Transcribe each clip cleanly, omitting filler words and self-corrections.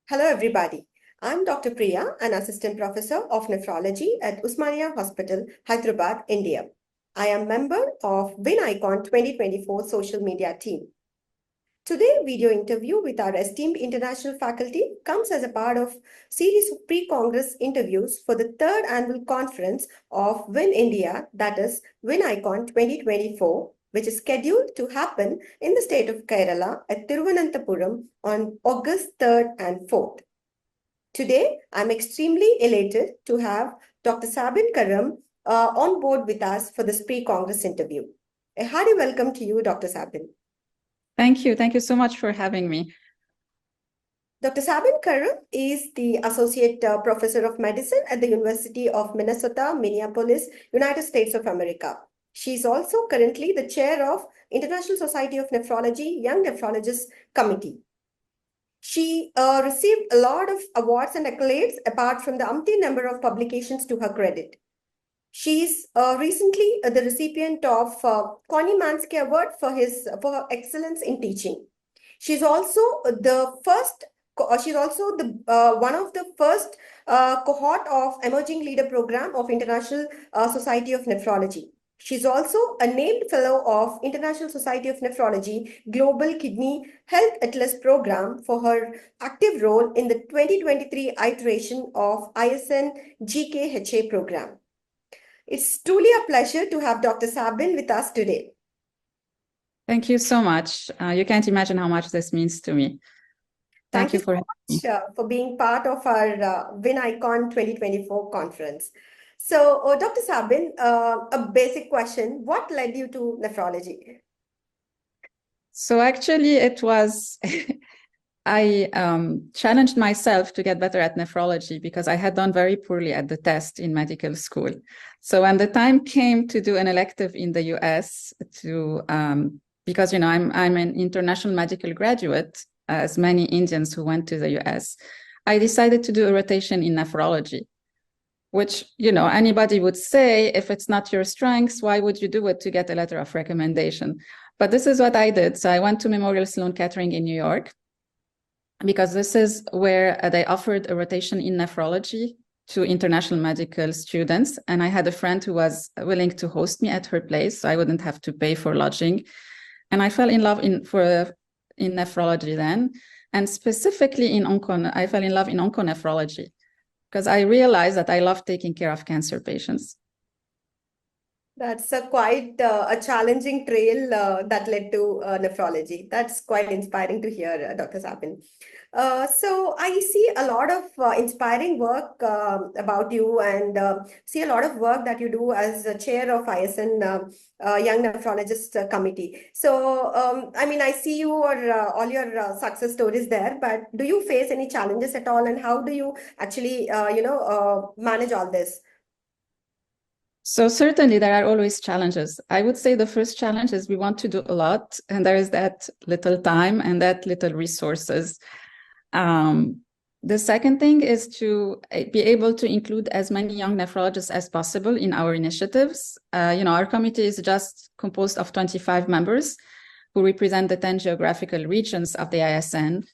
Hello, everybody. I'm Dr. Priya, an assistant professor of nephrology at Usmania Hospital, Hyderabad, India. I am member of WinIcon 2024 social media team. Today, video interview with our esteemed international faculty comes as a part of series of pre-congress interviews for the third annual conference of Win India, that is WinIcon 2024, which is scheduled to happen in the state of Kerala at Thiruvananthapuram on August 3rd and 4th. Today, I'm extremely elated to have Dr. SABINE on board with us for this pre-congress interview. A hearty welcome to you, Dr. SABINE. Thank you. Thank you so much for having me. Dr. SABINE is the Associate Professor of Medicine at the University of Minnesota, Minneapolis, United States of America. She's also currently the chair of International Society of Nephrology Young Nephrologists Committee. She received a lot of awards and accolades apart from the umpteen number of publications to her credit. She's recently the recipient of Connie Mansky Award for her excellence in teaching. She's also the first. She's also the one of the first cohort of Emerging Leader Program of International Society of Nephrology. She's also a named fellow of International Society of Nephrology Global Kidney Health Atlas Program for her active role in the 2023 iteration of ISN GKHA program. It's truly a pleasure to have Dr. SABINE with us today. Thank you so much. You can't imagine how much this means to me. Thank you for for being part of our WinIcon 2024 conference. So, Dr. SABINE, a basic question: what led you to nephrology? So actually, it was I challenged myself to get better at nephrology because I had done very poorly at the test in medical school. So when the time came to do an elective in the US, because I'm an international medical graduate, as many Indians who went to the US, I decided to do a rotation in nephrology, which, anybody would say, if it's not your strengths, why would you do it to get a letter of recommendation? But this is what I did. So I went to Memorial Sloan Kettering in New York, because this is where they offered a rotation in nephrology to international medical students. And I had a friend who was willing to host me at her place, so I wouldn't have to pay for lodging. And I fell in love in nephrology then. And specifically I fell in love in onconephrology, because I realized that I love taking care of cancer patients. That's quite a challenging trail that led to nephrology. That's quite inspiring to hear, Dr. SABINE. So I see a lot of inspiring work about you, and see a lot of work that you do as a chair of ISN Young Nephrologist Committee. So, I see all your success stories there, but do you face any challenges at all, and how do you actually, manage all this? So certainly there are always challenges. I would say the first challenge is we want to do a lot, and there is that little time and that little resources. The second thing is to be able to include as many young nephrologists as possible in our initiatives. Our committee is just composed of 25 members who represent the 10 geographical regions of the ISN.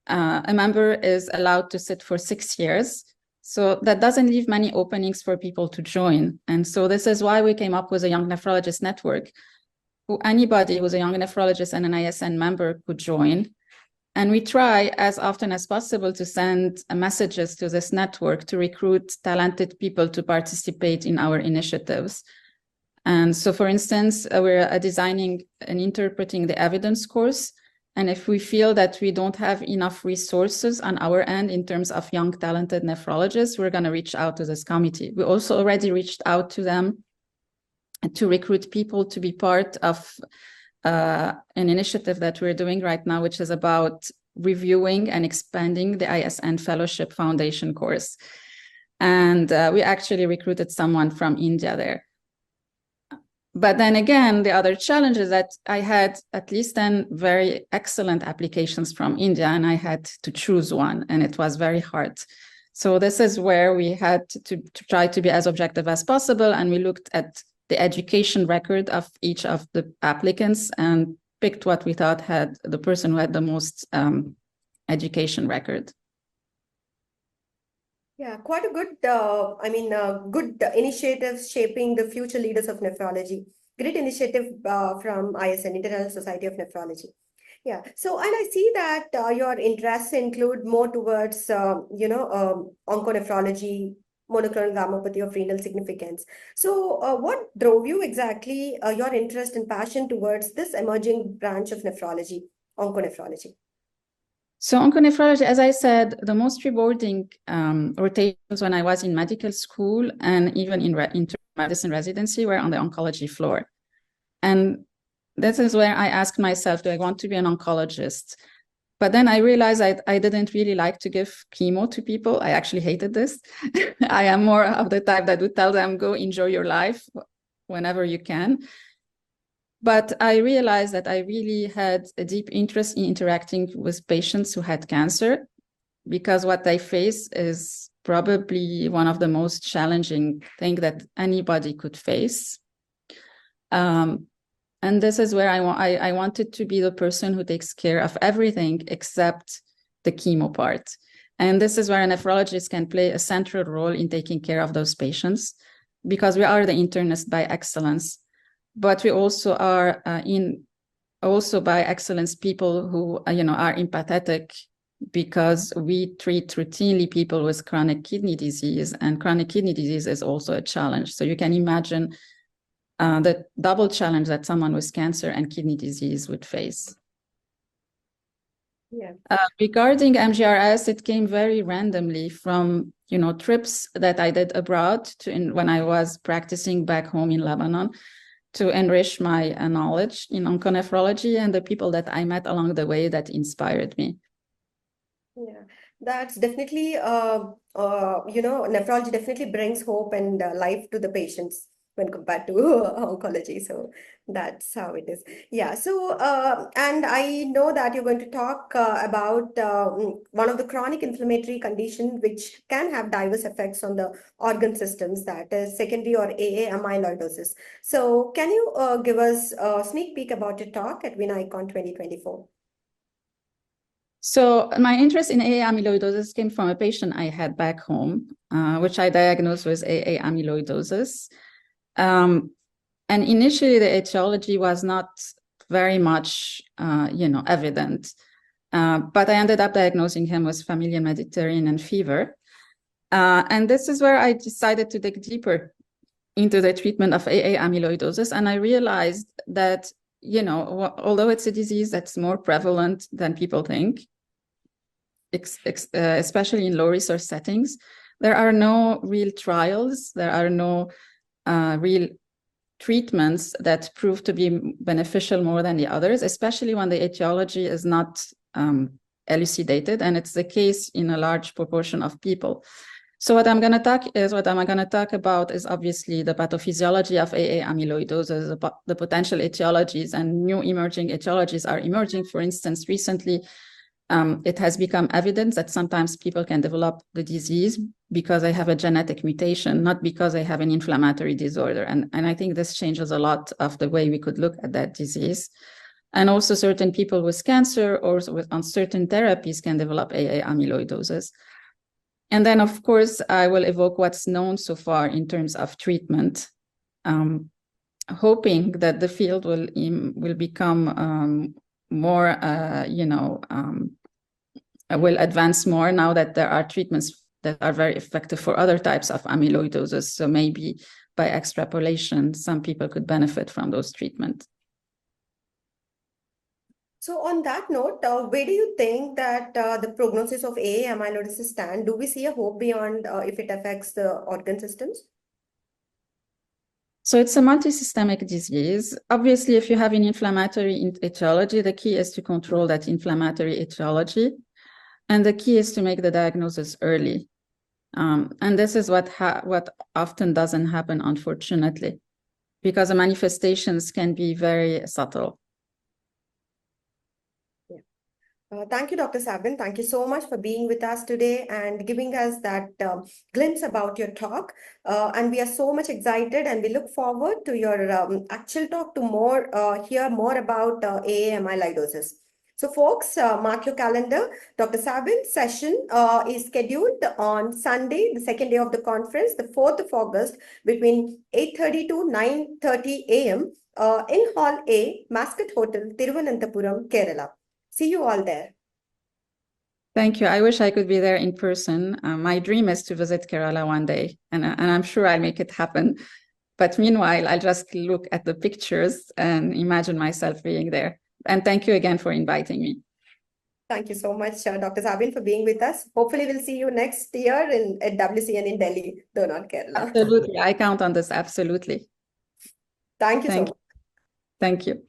A member is allowed to sit for 6 years. So that doesn't leave many openings for people to join. And so this is why we came up with a Young Nephrologist Network, anybody who's a young nephrologist and an ISN member could join. And we try as often as possible to send messages to this network to recruit talented people to participate in our initiatives. And so, for instance, we're designing and interpreting the evidence course. And if we feel that we don't have enough resources on our end in terms of young, talented nephrologists, we're going to reach out to this committee. We also already reached out to them to recruit people to be part of an initiative that we're doing right now, which is about reviewing and expanding the ISN Fellowship Foundation course. And we actually recruited someone from India there. But then again, the other challenge is that I had at least 10 very excellent applications from India, and I had to choose one, and it was very hard. So this is where we had to try to be as objective as possible, and we looked at the education record of each of the applicants and picked what we thought had the person who had the most education record. Yeah, quite a good, good initiatives shaping the future leaders of nephrology. Great initiative from ISN, International Society of Nephrology. Yeah. So, and I see that your interests include more towards, onconephrology, monoclonal gammopathy of renal significance. So, what drove you exactly, your interest and passion towards this emerging branch of nephrology, onconephrology? So onconephrology, as I said, the most rewarding rotations when I was in medical school and even in internal medicine residency were on the oncology floor. And this is where I asked myself, do I want to be an oncologist? But then I realized I didn't really like to give chemo to people. I actually hated this. I am more of the type that would tell them, go enjoy your life whenever you can. But I realized that I really had a deep interest in interacting with patients who had cancer, because what they face is probably one of the most challenging things that anybody could face. And this is where I wanted to be the person who takes care of everything except the chemo part. And this is where a nephrologist can play a central role in taking care of those patients, because we are the internist by excellence. But we also are by excellence people who are empathetic, because we treat routinely people with chronic kidney disease, and chronic kidney disease is also a challenge. So you can imagine the double challenge that someone with cancer and kidney disease would face. Yeah. Regarding MGRS, it came very randomly from trips that I did abroad when I was practicing back home in Lebanon, to enrich my knowledge in onconephrology, and the people that I met along the way that inspired me. Yeah, that's definitely, nephrology definitely brings hope and life to the patients when compared to oncology. So that's how it is. Yeah. So, and I know that you're going to talk about one of the chronic inflammatory condition which can have diverse effects on the organ systems, that is secondary or AA amyloidosis. So, can you give us a sneak peek about your talk at WinICon 2024? So my interest in AA amyloidosis came from a patient I had back home, which I diagnosed with AA amyloidosis. And initially, the etiology was not very much, evident. But I ended up diagnosing him with familial Mediterranean fever. And this is where I decided to dig deeper into the treatment of AA amyloidosis. And I realized that, although it's a disease that's more prevalent than people think, especially in low resource settings, there are no real trials, there are no real treatments that prove to be beneficial more than the others, especially when the etiology is not elucidated, and it's the case in a large proportion of people. So what I'm going to talk about is obviously the pathophysiology of AA amyloidosis, the potential etiologies, and new emerging etiologies are emerging. For instance, recently, it has become evident that sometimes people can develop the disease because they have a genetic mutation, not because they have an inflammatory disorder. And I think this changes a lot of the way we could look at that disease. And also certain people with cancer or on certain therapies can develop AA amyloidosis. And then, of course, I will evoke what's known so far in terms of treatment, hoping that the field will become more, will advance more now that there are treatments that are very effective for other types of amyloidosis. So maybe by extrapolation, some people could benefit from those treatments. So on that note, where do you think that the prognosis of AA amyloidosis stand? Do we see a hope beyond if it affects the organ systems? So it's a multisystemic disease. Obviously, if you have an inflammatory etiology, the key is to control that inflammatory etiology. And the key is to make the diagnosis early. And this is what often doesn't happen, unfortunately, because the manifestations can be very subtle. Thank you, Dr. Sabin. Thank you so much for being with us today and giving us that glimpse about your talk. And we are so much excited, and we look forward to your actual talk to hear more about AA amyloidosis. So folks, mark your calendar. Dr. Sabine's session is scheduled on Sunday, the second day of the conference, the 4th of August, between 8:30 to 9:30 a.m. In Hall A, Mascot Hotel, Thiruvananthapuram, Kerala. See you all there. Thank you. I wish I could be there in person. My dream is to visit Kerala one day, and I'm sure I'll make it happen. But meanwhile, I'll just look at the pictures and imagine myself being there. And thank you again for inviting me. Thank you so much, Dr. Sabine, for being with us. Hopefully, we'll see you next year at WCN in Delhi, though not Kerala. Absolutely. I count on this. Absolutely. Thank you so much. Thank you.